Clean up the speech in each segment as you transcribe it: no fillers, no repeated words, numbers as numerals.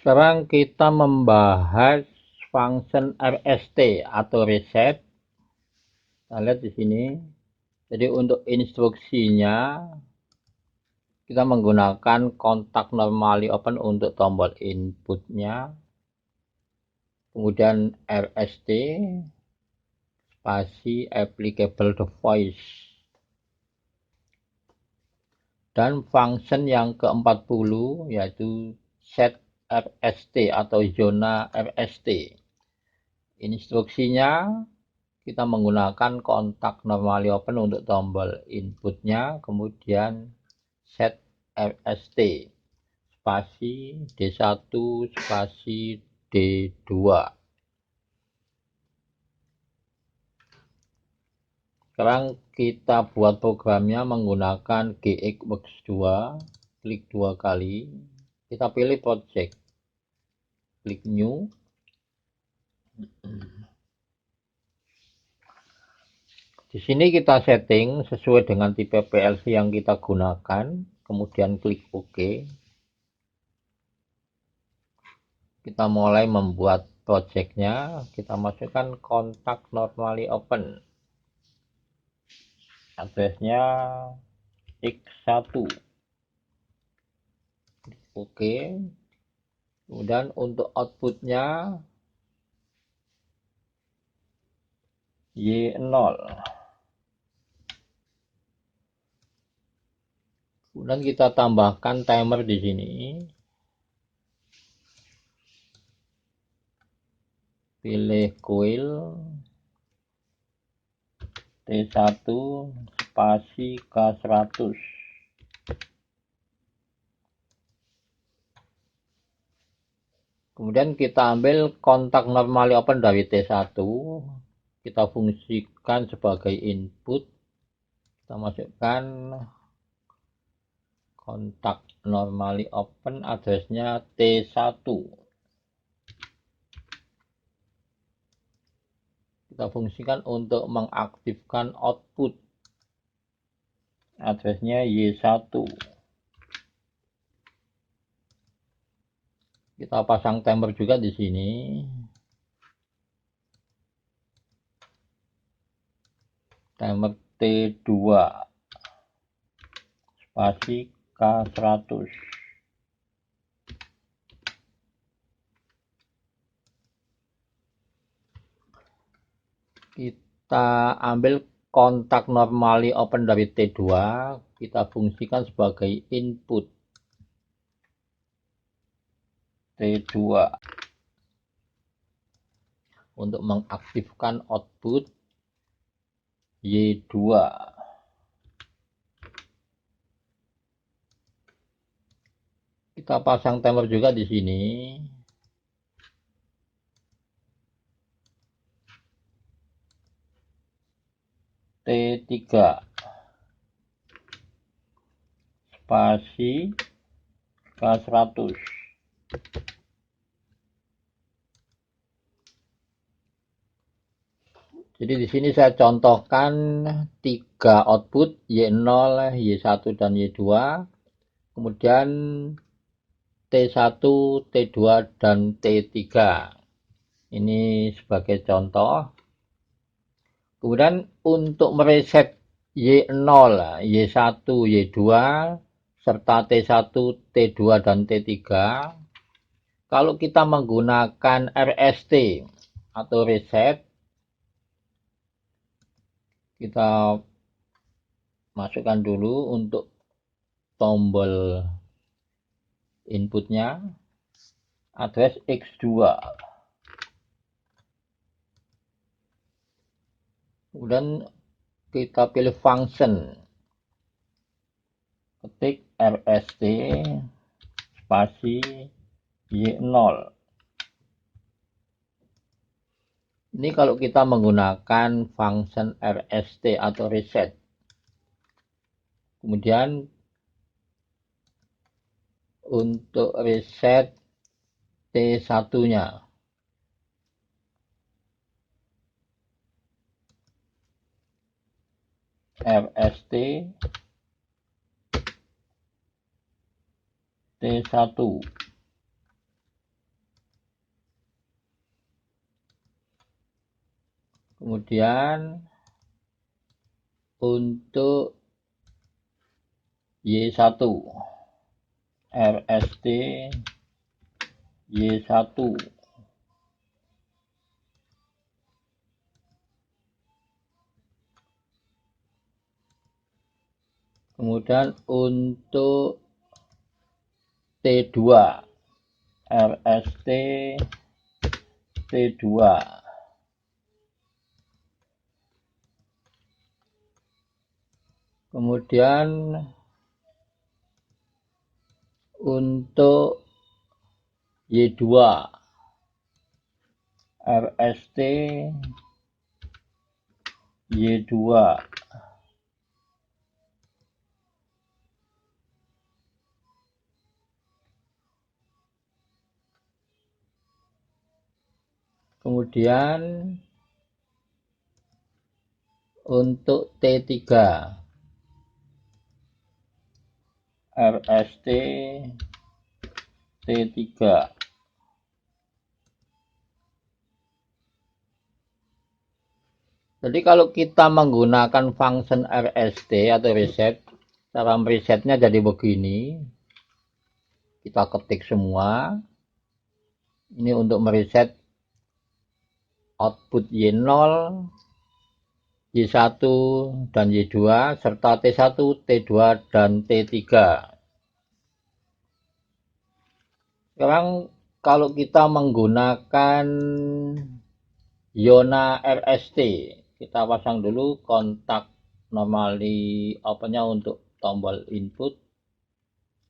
Sekarang kita membahas function RST atau reset. Kita lihat di sini. Jadi untuk instruksinya kita menggunakan kontak normally open untuk tombol inputnya. Kemudian RST spasi applicable device. Dan function yang ke-40 yaitu set RST atau zona RST. Instruksinya kita menggunakan kontak normally open untuk tombol inputnya, kemudian set RST spasi D1 spasi D2. Sekarang kita buat programnya menggunakan GXWorks 2, klik 2 kali, kita pilih project, klik new. Di sini kita setting sesuai dengan tipe PLC yang kita gunakan, kemudian klik OK. Kita mulai membuat projectnya, kita masukkan kontak normally open. Addressnya X1. Klik OK. Kemudian untuk outputnya Y0. Kemudian kita tambahkan timer di sini. Pilih coil T1 spasi K100. Kemudian kita ambil kontak normally open dari T1, kita fungsikan sebagai input. Kita masukkan kontak normally open, addressnya T1. Kita fungsikan untuk mengaktifkan output, addressnya Y1. Kita pasang timer juga di sini. Timer T2 spasi K100. Kita ambil kontak normally open dari T2, kita fungsikan sebagai input T2 untuk mengaktifkan output Y2. Kita pasang timer juga di sini. T3 spasi K100. Jadi di sini saya contohkan 3 output Y0, Y1 dan Y2. Kemudian T1, T2 dan T3. Ini sebagai contoh. Kemudian untuk mereset Y0, Y1, Y2 serta T1, T2 dan T3, kalau kita menggunakan RST atau reset, kita masukkan dulu untuk tombol inputnya, address X2. Kemudian kita pilih function, ketik RST spasi Y0. Ini kalau kita menggunakan function RST atau reset. Kemudian untuk reset T1-nya, RST T1. Kemudian untuk Y1 RST Y1. Kemudian untuk T2 RST T2. Kemudian untuk Y2 RST Y2. Kemudian untuk T3 RST T3. Jadi kalau kita menggunakan function RST atau reset, cara meresetnya jadi begini. Kita ketik semua. Ini untuk mereset output Y0, Y1 dan Y2 serta T1, T2 dan T3. Sekarang kalau kita menggunakan Yona RST, kita pasang dulu kontak normally opennya untuk tombol input,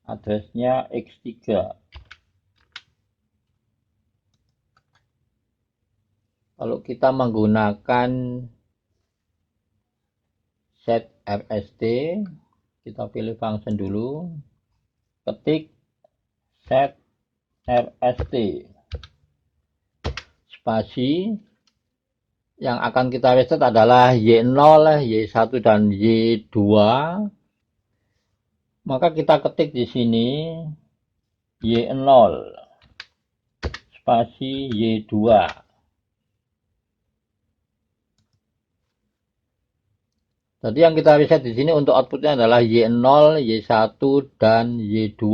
addressnya X3. Kalau kita menggunakan set RST, kita pilih function dulu, ketik set RST spasi. Yang akan kita reset adalah Y0, Y1 dan Y2. Maka kita ketik di sini Y0 spasi Y2. Jadi yang kita reset di sini untuk outputnya adalah Y0, Y1 dan Y2.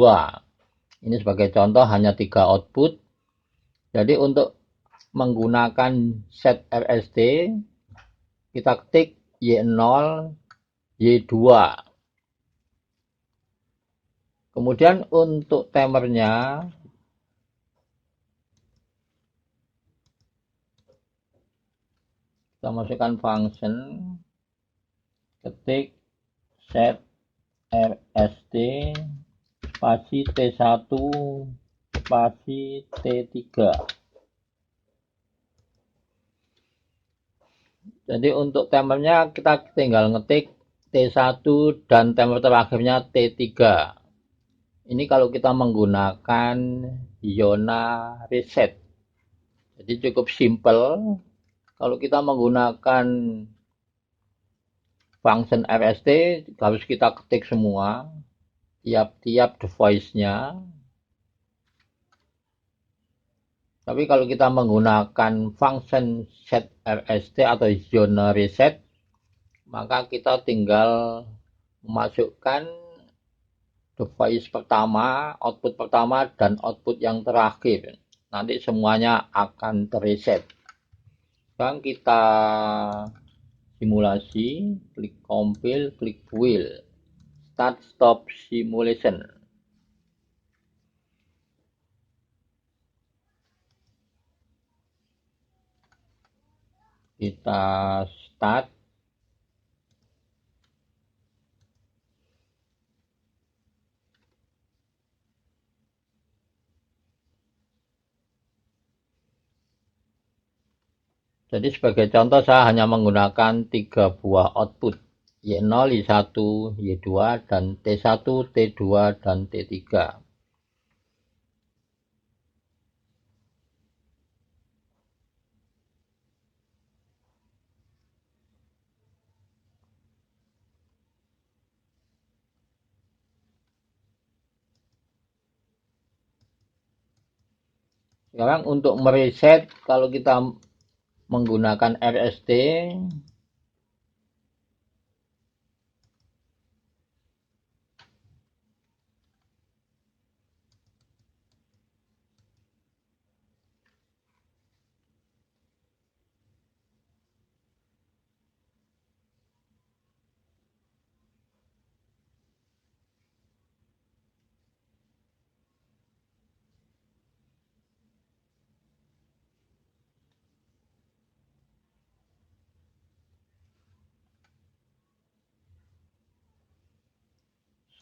Ini sebagai contoh hanya 3 output. Jadi untuk menggunakan set RST, kita ketik Y0, Y2. Kemudian untuk timernya, kita masukkan function, ketik set RST spasi T1 spasi T3. Jadi untuk timernya kita tinggal ngetik T1 dan timer terakhirnya T3. Ini kalau kita menggunakan Yona reset. Jadi cukup simple. Kalau kita menggunakan function RST harus kita ketik semua tiap-tiap device-nya. Tapi kalau kita menggunakan function set RST atau zona reset, maka kita tinggal memasukkan device pertama, output pertama, dan output yang terakhir. Nanti semuanya akan terreset. Sekarang kita simulasi, klik compile, klik wheel, start stop simulation. Kita start. Jadi sebagai contoh saya hanya menggunakan 3 buah output, Y0, Y1, Y2 dan T1, T2 dan T3. Sekarang untuk mereset, kalau kita menggunakan RST.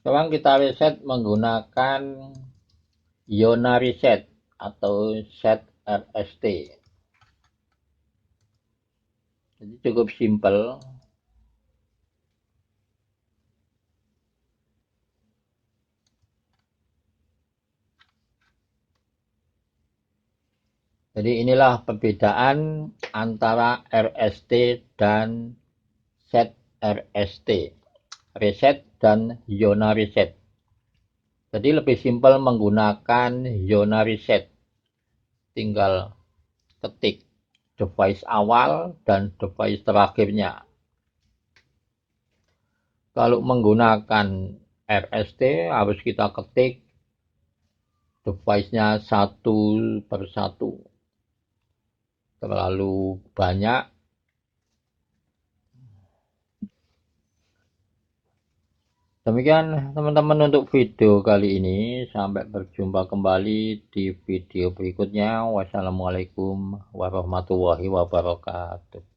Sekarang kita reset menggunakan Iona Reset atau set RST. Jadi cukup simpel. Jadi inilah perbedaan antara RST dan set RST. Reset dan Iona Reset. Jadi lebih simpel menggunakan Iona Reset. Tinggal ketik device awal dan device terakhirnya. Kalau menggunakan RST harus kita ketik device-nya satu persatu. Terlalu banyak. Demikian teman-teman untuk video kali ini. Sampai berjumpa kembali di video berikutnya. Wassalamualaikum warahmatullahi wabarakatuh.